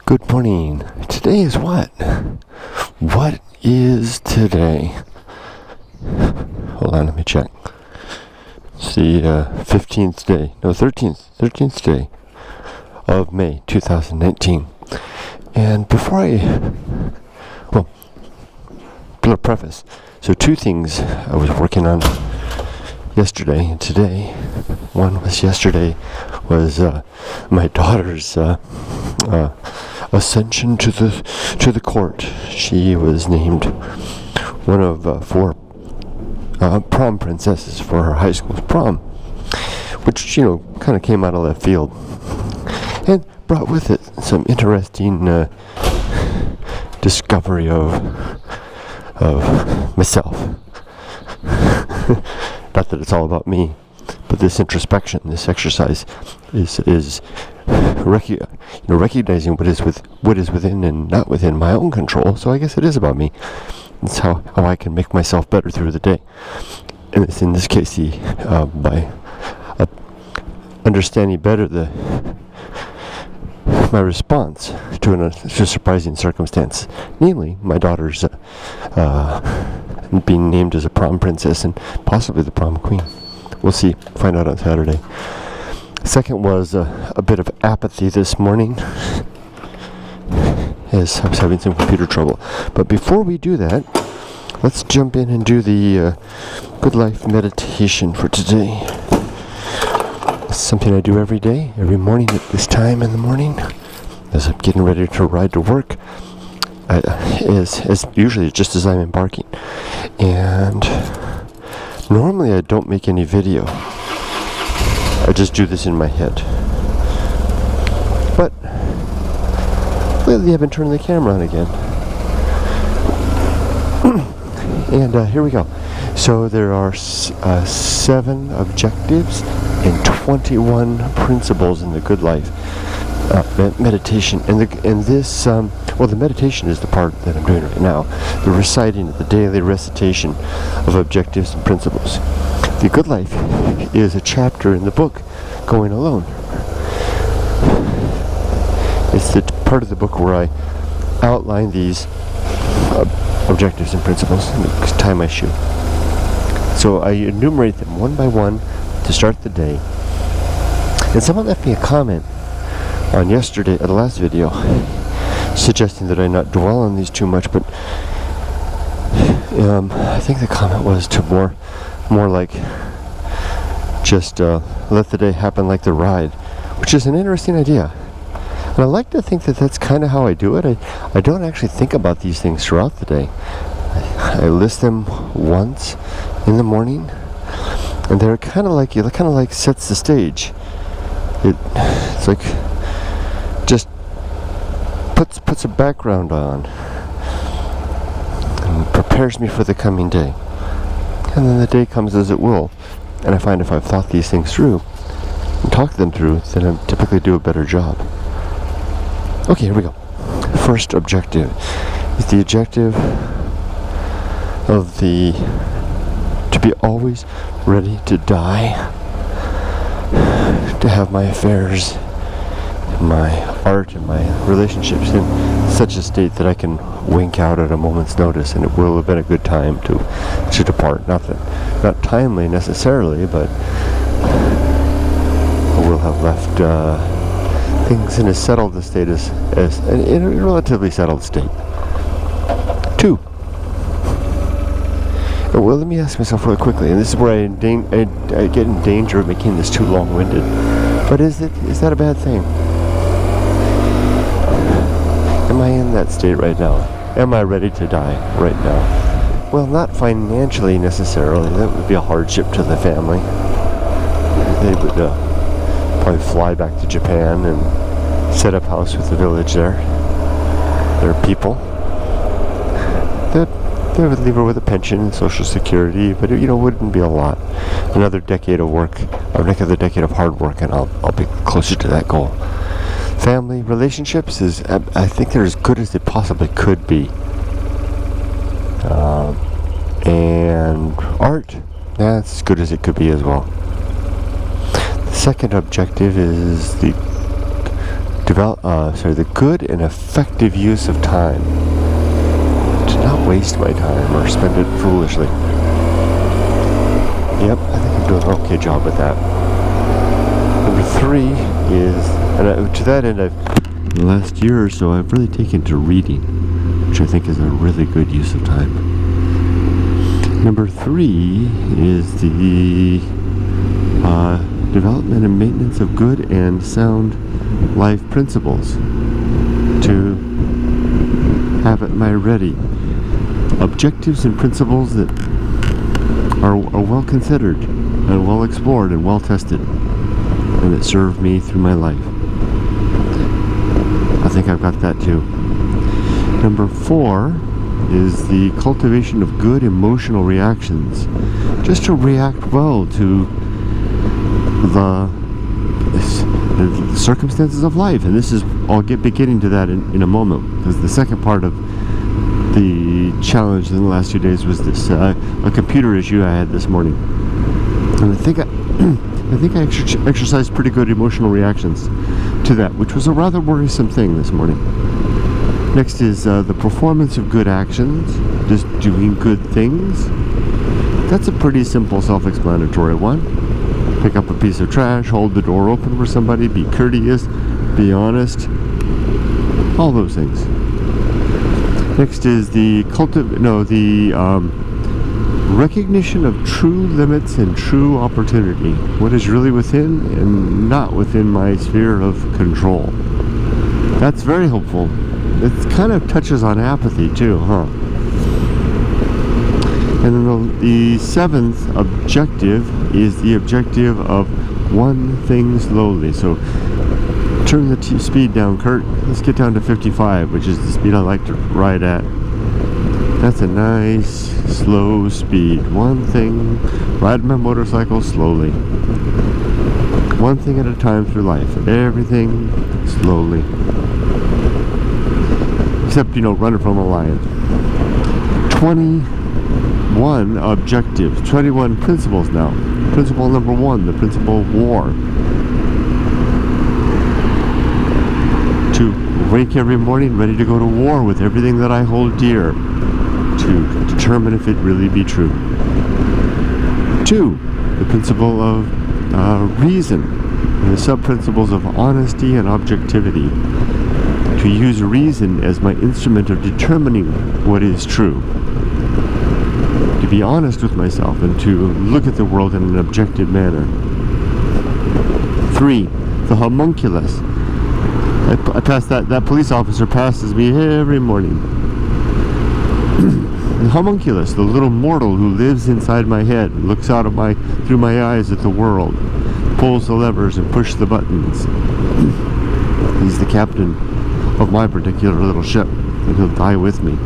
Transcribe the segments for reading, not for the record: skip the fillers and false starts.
Good morning. Today is what? What is today? Hold on, let me check. It's the 15th day. No, 13th day of May 2019. And before little preface. So two things I was working on yesterday and today. One was yesterday was my daughter's ascension to the court. She was named one of four prom princesses for her high school's prom, which kind of came out of left field and brought with it some interesting discovery of myself. Not that it's all about me, but this introspection, this exercise, is recognizing what is within and not within my own control. So I guess it is about me. It's how I can make myself better through the day. And it's in this case by understanding better my response to a surprising circumstance, namely my daughter's being named as a prom princess and possibly the prom queen. We'll see. Find out on Saturday. Second was a bit of apathy this morning, as I was having some computer trouble. But before we do that, let's jump in and do the Good Life meditation for today. It's something I do every day, every morning at this time in the morning, as I'm getting ready to ride to work. As usually just as I'm embarking. And normally I don't make any video. I just do this in my head. But lately I've been turning the camera on again. And here we go. So there are 7 objectives and 21 principles in the Good Life meditation. And this the meditation is the part that I'm doing right now. The reciting, the daily recitation of objectives and principles. The Good Life is a chapter in the book, Going Alone. It's the part of the book where I outline these objectives and principles. Let me tie my shoe. So I enumerate them one by one to start the day. And someone left me a comment on the last video, suggesting that I not dwell on these too much, but I think the comment was to more like just let the day happen like the ride, which is an interesting idea. And I like to think that that's kind of how I do it. I don't actually think about these things throughout the day. I list them once in the morning, and they're kind of like sets the stage. It's like just puts a background on and prepares me for the coming day. And then the day comes as it will. And I find if I've thought these things through and talked them through, then I typically do a better job. Okay, here we go. First objective is the objective to be always ready to die, to have my affairs, my art, and my relationships in such a state that I can wink out at a moment's notice, and it will have been a good time to depart. Not timely necessarily, but I will have left things in as settled a state as in a relatively settled state. 2. Well, let me ask myself really quickly, and this is where I get in danger of making this too long-winded. But is that a bad thing? Am I in that state right now? Am I ready to die right now? Well, not financially necessarily. That would be a hardship to the family. They would probably fly back to Japan and set up house with the village there. Their people. They would leave her with a pension and Social Security, but it wouldn't be a lot. Another decade of work, or another decade of hard work, and I'll be closer to that goal. Family relationships I think they're as good as they possibly could be. And art, that's as good as it could be as well. The second objective is the good and effective use of time. To not waste my time or spend it foolishly. Yep, I think I'm doing an okay job with that. Number 3 is, and to that end, the last year or so, I've really taken to reading, which I think is a really good use of time. Number 3 is the development and maintenance of good and sound life principles. To have at my ready objectives and principles that are well considered and well explored and well tested, and that serve me through my life. I think I've got that too. Number 4 is the cultivation of good emotional reactions, just to react well to the circumstances of life. And this is, I'll be getting to that in a moment, because the second part of the challenge in the last 2 days was this a computer issue I had this morning, and I think I exercised pretty good emotional reactions to that, which was a rather worrisome thing this morning. Next is the performance of good actions, just doing good things. That's a pretty simple, self-explanatory one. Pick up a piece of trash, hold the door open for somebody, be courteous, be honest, all those things. Next is the recognition of true limits and true opportunity. What is really within and not within my sphere of control. That's very helpful. It kind of touches on apathy too, huh? And then the 7th objective is the objective of one thing slowly. So turn the speed down, Kurt. Let's get down to 55, which is the speed I like to ride at. That's a nice slow speed. One thing, ride my motorcycle slowly. One thing at a time through life. Everything slowly. Except, running from a lion. 21 objectives, 21 principles now. Principle number 1, the principle of war. To wake every morning ready to go to war with everything that I hold dear, to determine if it really be true. 2, the principle of reason, and the sub-principles of honesty and objectivity. To use reason as my instrument of determining what is true. To be honest with myself and to look at the world in an objective manner. 3, the homunculus. I pass that police officer passes me every morning. The homunculus, the little mortal who lives inside my head, looks out of through my eyes at the world, pulls the levers and pushes the buttons. He's the captain of my particular little ship, and he'll die with me.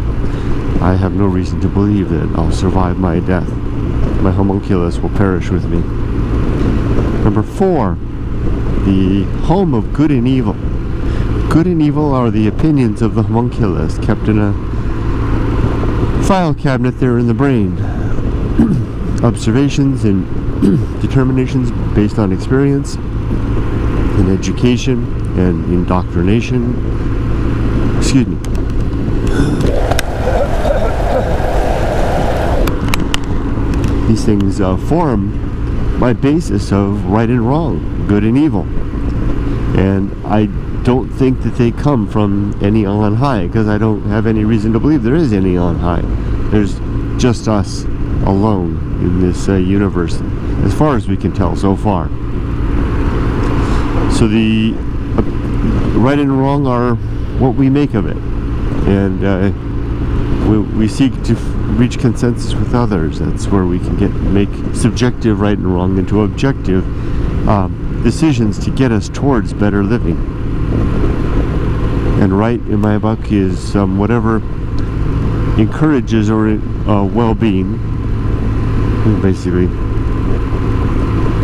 I have no reason to believe that I'll survive my death. My homunculus will perish with me. Number 4, the home of good and evil. Good and evil are the opinions of the homunculus, kept in a file cabinet there in the brain. Observations and determinations based on experience, in education, and indoctrination. Excuse me. These things form my basis of right and wrong, good and evil. And I don't think that they come from any on high, because I don't have any reason to believe there is any on high. There's just us alone in this universe, as far as we can tell so far. So the right and wrong are what we make of it, and we seek to reach consensus with others. That's where we can make subjective right and wrong into objective decisions to get us towards better living. And right, in my book, is whatever encourages or well-being, basically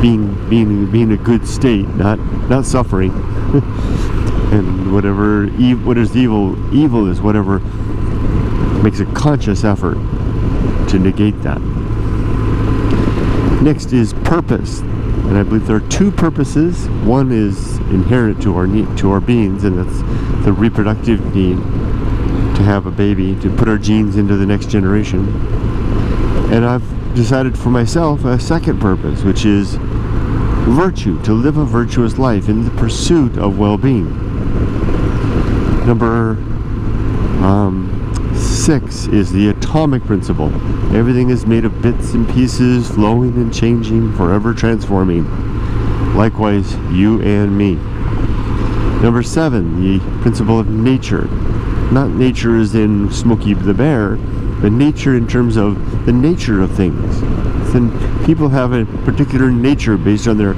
being a good state, not suffering. And what is evil is whatever makes a conscious effort to negate that. Next is purpose, and I believe there are 2 purposes. One is inherent to our beings, and that's the reproductive need to have a baby, to put our genes into the next generation. And I've decided for myself a second purpose, which is virtue, to live a virtuous life in the pursuit of well-being. Number 6 is the atomic principle. Everything is made of bits and pieces, flowing and changing, forever transforming. Likewise, you and me. Number 7, the principle of nature. Not nature as in Smokey the Bear, but nature in terms of the nature of things. Then people have a particular nature based on their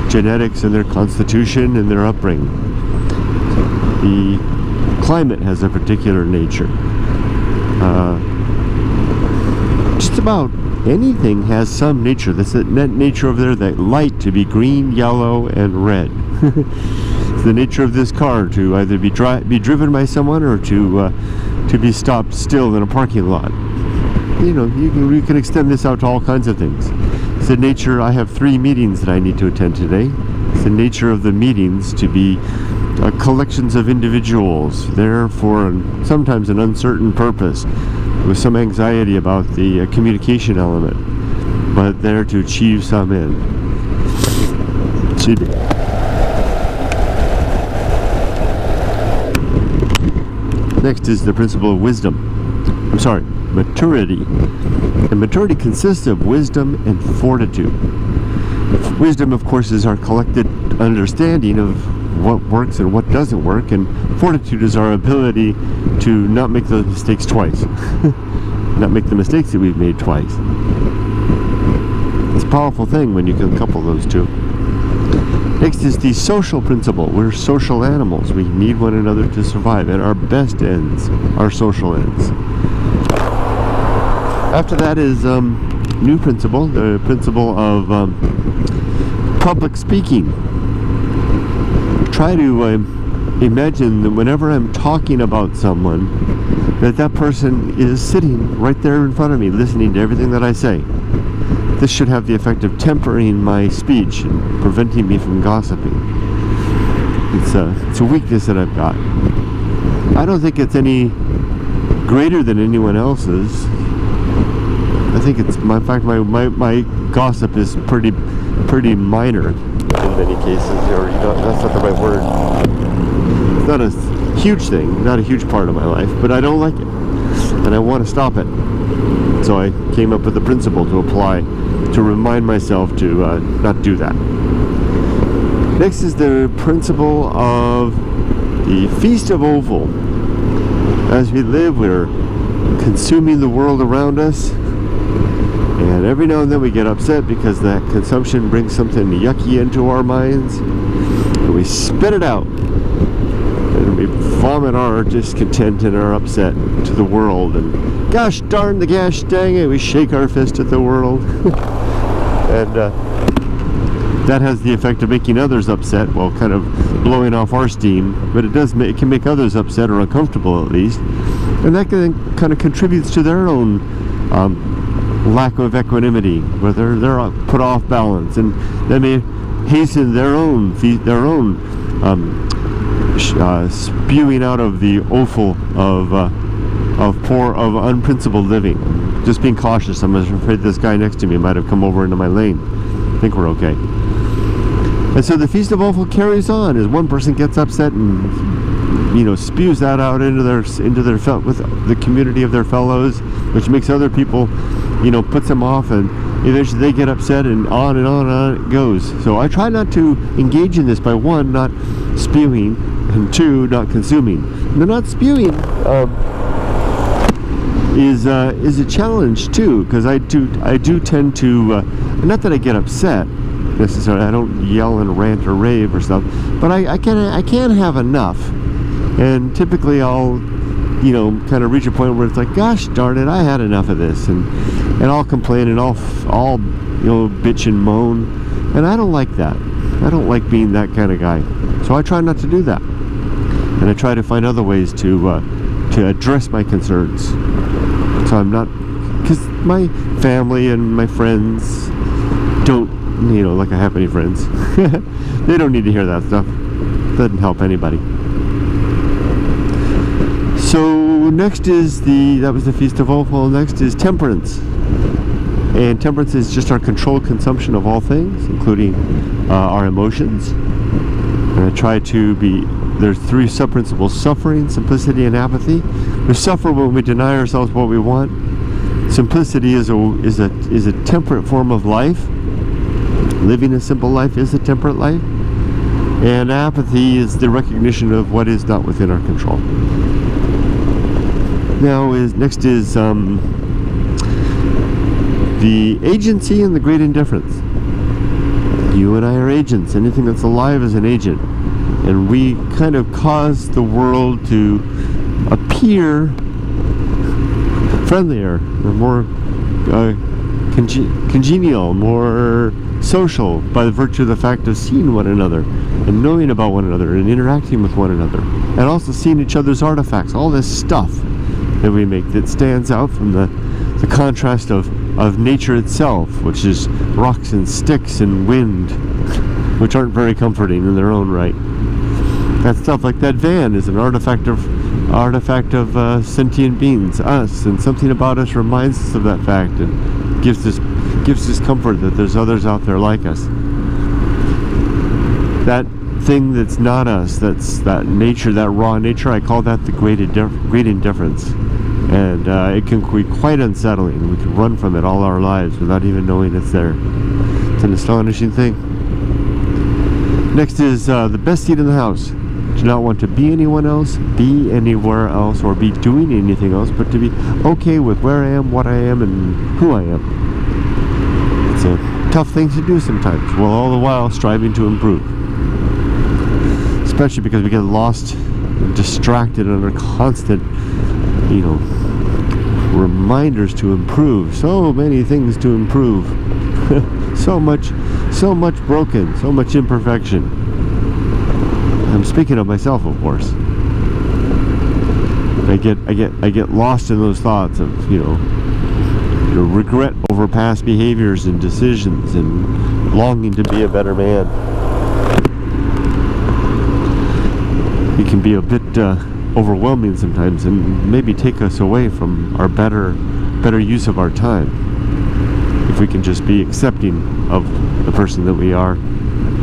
genetics and their constitution and their upbringing. The climate has a particular nature. Just about anything has some nature. That's that nature over there, that light to be green, yellow, and red. It's the nature of this car to either be driven by someone or to be stopped still in a parking lot. You know, you can extend this out to all kinds of things. It's the nature. I have 3 meetings that I need to attend today. It's the nature of the meetings to be collections of individuals there for sometimes an uncertain purpose, with some anxiety about the communication element, but there to achieve some end. Next is the principle of wisdom. I'm sorry, maturity. And maturity consists of wisdom and fortitude. Wisdom, of course, is our collected understanding of what works and what doesn't work, and fortitude is our ability to not make those mistakes twice. Not make the mistakes that we've made twice. It's a powerful thing when you can couple those two. Next is the social principle. We're social animals. We need one another to survive, and our best ends are social ends. After that is new principle, the principle of public speaking. Try to imagine that whenever I'm talking about someone, that person is sitting right there in front of me, listening to everything that I say. This should have the effect of tempering my speech and preventing me from gossiping. It's a weakness that I've got. I don't think it's any greater than anyone else's. I think it's in fact my gossip is pretty minor in many cases, or that's not the right word. It's not a huge thing, not a huge part of my life, but I don't like it, and I want to stop it. So I came up with a principle to apply to remind myself to not do that. Next is the principle of the Feast of Oval. As we live, we're consuming the world around us, and every now and then we get upset because that consumption brings something yucky into our minds, and we spit it out, and we vomit our discontent and our upset to the world, and gosh darn the gosh dang it, we shake our fist at the world. And that has the effect of making others upset, well, kind of blowing off our steam, but it can make others upset or uncomfortable at least, and that kind of contributes to their own lack of equanimity, where they're put off balance, and they may hasten their own spewing out of the offal of unprincipled living. Just being cautious. I'm afraid this guy next to me might have come over into my lane. I think we're okay. And so the Feast of Offal carries on as one person gets upset and spews that out into their with the community of their fellows, which makes other people puts them off, and eventually they get upset, and on it goes. So I try not to engage in this by 1, not spewing, and 2, not consuming. And the not spewing is a challenge too, because I do tend to not that I get upset necessarily. I don't yell and rant or rave or stuff, but I can have enough, and typically I'll kind of reach a point where it's like, gosh darn it, I had enough of this, and I'll complain, and I'll bitch and moan, and I don't like that. I don't like being that kind of guy, so I try not to do that, and I try to find other ways to address my concerns. So I'm not, because my family and my friends don't, like I have any friends, They don't need to hear that stuff. Doesn't help anybody. So next is that was the Feast of Opal. Next is Temperance. And temperance is just our controlled consumption of all things, including our emotions. And I try to there's three sub-principles: suffering, simplicity, and apathy. We suffer when we deny ourselves what we want. Simplicity is a temperate form of life. Living a simple life is a temperate life. And apathy is the recognition of what is not within our control. Next is the agency and the great indifference. You and I are agents. Anything that's alive is an agent. And we kind of cause the world to appear friendlier, or more congenial, more social, by the virtue of the fact of seeing one another and knowing about one another and interacting with one another, and also seeing each other's artifacts, all this stuff that we make that stands out from the contrast of nature itself, which is rocks and sticks and wind, which aren't very comforting in their own right. That stuff, like that van, is an artifact of sentient beings, us, and something about us reminds us of that fact and gives us comfort that there's others out there like us. That thing that's not us, that's that nature, that raw nature, I call that the great indifference. And it can be quite unsettling. We can run from it all our lives without even knowing it's there. It's an astonishing thing. Next is the best seat in the house. Do not want to be anyone else, be anywhere else, or be doing anything else, but to be okay with where I am, what I am, and who I am. It's a tough thing to do sometimes, while all the while striving to improve. Especially because we get lost and distracted under constant, reminders to improve. So many things to improve. so much broken, so much imperfection. I'm speaking of myself, of course. I get lost in those thoughts of regret over past behaviors and decisions, and longing to be a better man. It can be a bit overwhelming sometimes, and maybe take us away from our better use of our time, if we can just be accepting of the person that we are,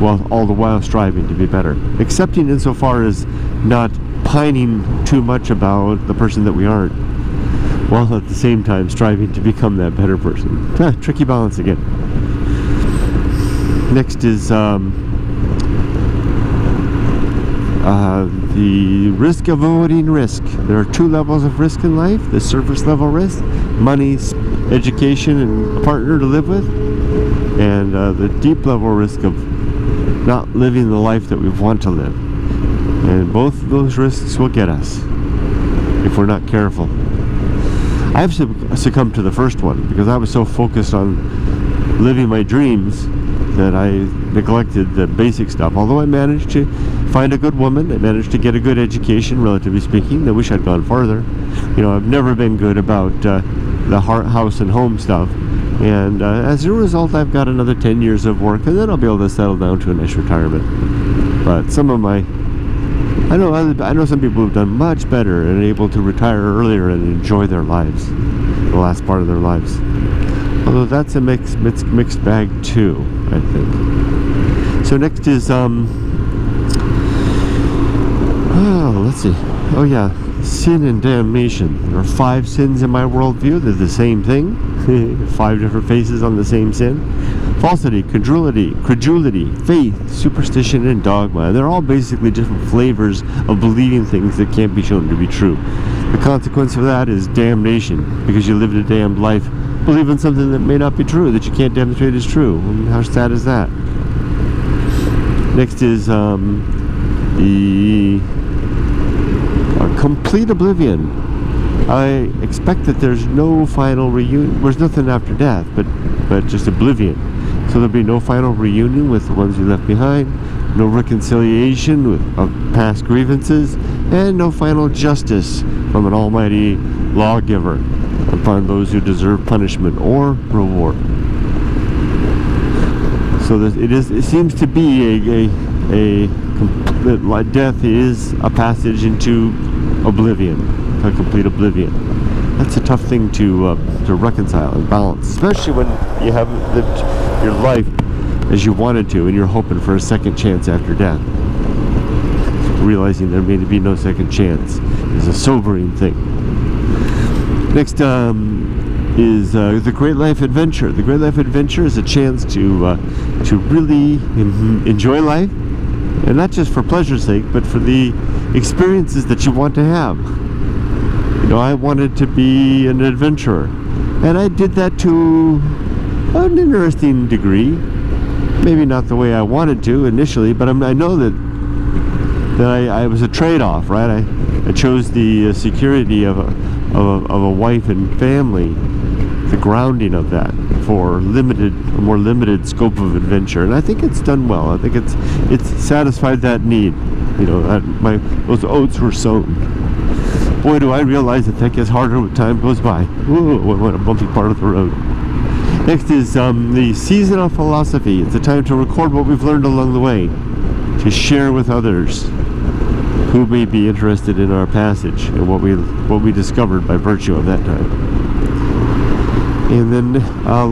while all the while striving to be better. Accepting insofar as not pining too much about the person that we aren't, while at the same time striving to become that better person. Tricky balance again. Next is the risk of avoiding risk. There are two levels of risk in life: the surface level risk, money, education, and a partner to live with, and the deep level risk of not living the life that we want to live. And both of those risks will get us if we're not careful. I've succumbed to the first one because I was so focused on living my dreams that I neglected the basic stuff. Although I managed to find a good woman, I managed to get a good education, relatively speaking. I wish I'd gone farther. I've never been good about the house and home stuff. And as a result, I've got another 10 years of work, and then I'll be able to settle down to a nice retirement. But I know some people who've done much better and are able to retire earlier and enjoy their lives, the last part of their lives. Although that's a mixed bag too, I think. So next is let's see. Oh yeah, sin and damnation. There are 5 sins in my worldview. They're the same thing. 5 different faces on the same sin. Falsity, credulity, faith, superstition, and dogma. They're all basically different flavors of believing things that can't be shown to be true. The consequence of that is damnation, because you lived a damned life believing something that may not be true, that you can't demonstrate is true. And how sad is that? Next is the complete oblivion. I expect that there's no final reunion. There's nothing after death, but just oblivion. So there'll be no final reunion with the ones you left behind, no reconciliation of past grievances, and no final justice from an almighty lawgiver upon those who deserve punishment or reward. So it seems to be a that death is a passage into oblivion, a complete oblivion. That's a tough thing to reconcile and balance, especially when you have lived your life as you wanted to, and you're hoping for a second chance after death. Realizing there may be no second chance is a sobering thing. Next is the Great Life Adventure. The Great Life Adventure is a chance to really enjoy life, and not just for pleasure's sake, but for the experiences that you want to have. You know, I wanted to be an adventurer, and I did that to an interesting degree. Maybe not the way I wanted to initially, but I know that I was a trade-off, right? I chose the security of a wife and family, the grounding of that, for a more limited scope of adventure, and I think it's done well. I think it's satisfied that need. You know, those oats were sown. Boy, do I realize that gets harder with time goes by. Ooh, what a bumpy part of the road. Next is the Season of Philosophy. It's a time to record what we've learned along the way, to share with others who may be interested in our passage and what we discovered by virtue of that time. And then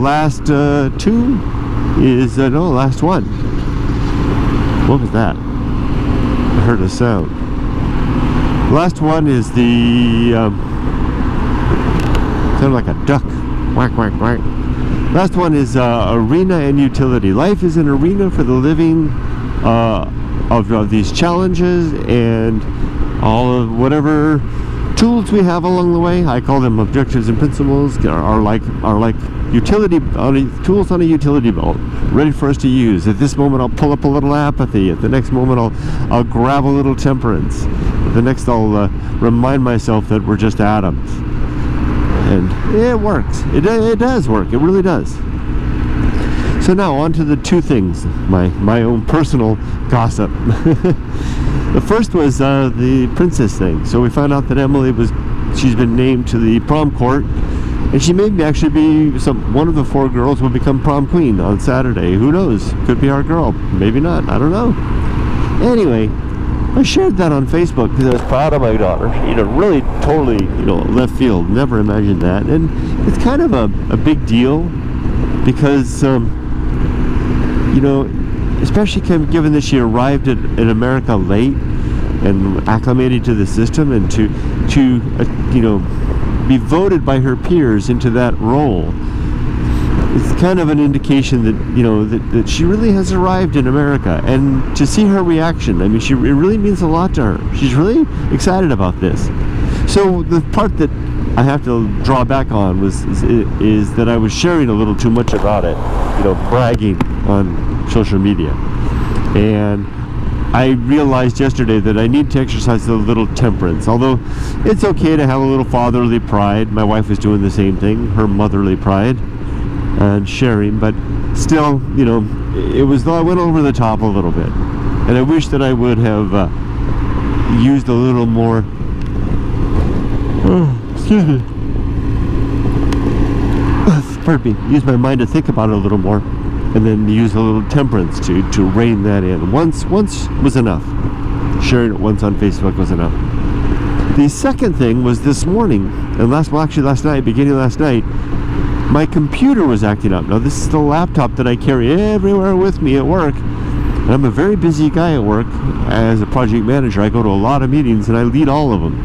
last one. What was that? I heard a sound. Last one is the sounded like a duck. Quack, quack, quack. Last one is arena and utility. Life is an arena for the living of these challenges and all of whatever tools we have along the way. I call them objectives and principles. Are like utility tools on a utility belt, ready for us to use. At this moment, I'll pull up a little apathy. At the next moment, I'll grab a little temperance. At the next, I'll remind myself that we're just atoms. And it works. It does work. It really does. So now on to the two things, my own personal gossip. The first was the princess thing. So we found out that she's been named to the prom court, and she may actually be one of the 4 girls will become prom queen on Saturday. Who knows? Could be our girl. Maybe not. I don't know. Anyway, I shared that on Facebook because I was proud of my daughter. You know, really totally, left field. Never imagined that. And it's kind of a big deal because, especially given that she arrived in America late and acclimated to the system, and to be voted by her peers into that role. It's kind of an indication that that she really has arrived in America, and to see her reaction, I mean, it really means a lot to her. She's really excited about this. So the part that I have to draw back on is that I was sharing a little too much about it, bragging on social media, and I realized yesterday that I need to exercise a little temperance. Although it's okay to have a little fatherly pride. My wife was doing the same thing, her motherly pride and sharing, but still, it was, I went over the top a little bit, and I wish that I would have used a little more pardon me, use my mind to think about it a little more, and then use a little temperance to rein that in. Once was enough. Sharing it once on Facebook was enough. The second thing was this morning, and last night, beginning of last night, my computer was acting up. Now, this is the laptop that I carry everywhere with me at work, and I'm a very busy guy at work. As a project manager, I go to a lot of meetings, and I lead all of them.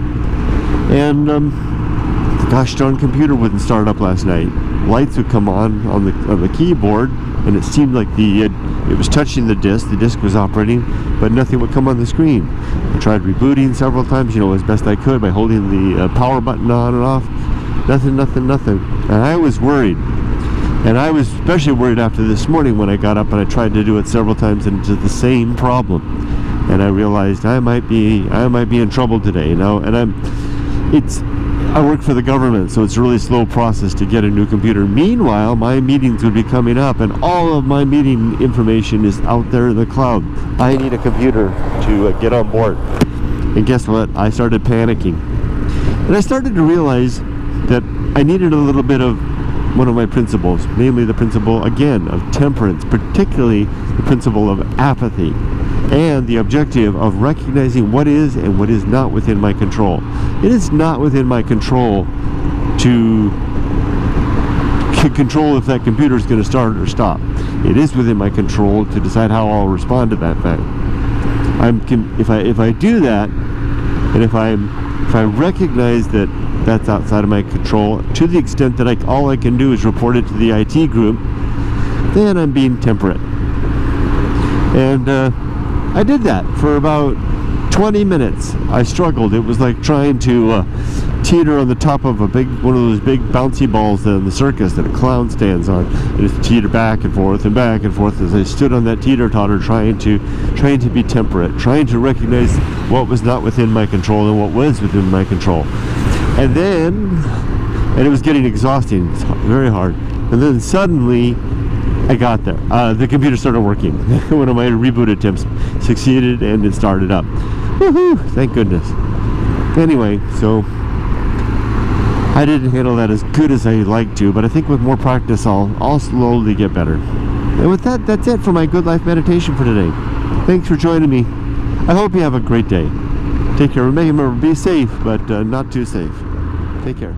And the gosh darn computer wouldn't start up last night. Lights would come on the keyboard, and it seemed like it was touching the disc was operating, but nothing would come on the screen. I tried rebooting several times, as best I could by holding the power button on and off. Nothing. And I was worried. And I was especially worried after this morning when I got up and I tried to do it several times, and it's the same problem. And I realized I might be in trouble today. I work for the government, so it's a really slow process to get a new computer. Meanwhile, my meetings would be coming up, and all of my meeting information is out there in the cloud. I need a computer to get on board. And guess what? I started panicking. And I started to realize that I needed a little bit of one of my principles, namely the principle, again, of temperance, particularly the principle of apathy. and the objective of recognizing what is and what is not within my control. It is not within my control to control if that computer is going to start or stop. It is within my control to decide how I'll respond to that fact. If I do that, and if I recognize that that's outside of my control, to the extent that all I can do is report it to the IT group, then I'm being temperate. And I did that for about 20 minutes. I struggled. It was like trying to teeter on the top of one of those big bouncy balls in the circus that a clown stands on. And just teeter back and forth as I stood on that teeter-totter, trying to be temperate, trying to recognize what was not within my control and what was within my control. And it was getting exhausting. It's very hard. And then suddenly I got there. The computer started working. One of my reboot attempts succeeded and it started up. Woohoo! Thank goodness. Anyway, so I didn't handle that as good as I like to, but I think with more practice I'll slowly get better. And with that, that's it for my Good Life meditation for today. Thanks for joining me. I hope you have a great day. Take care. Remember, be safe, but not too safe. Take care.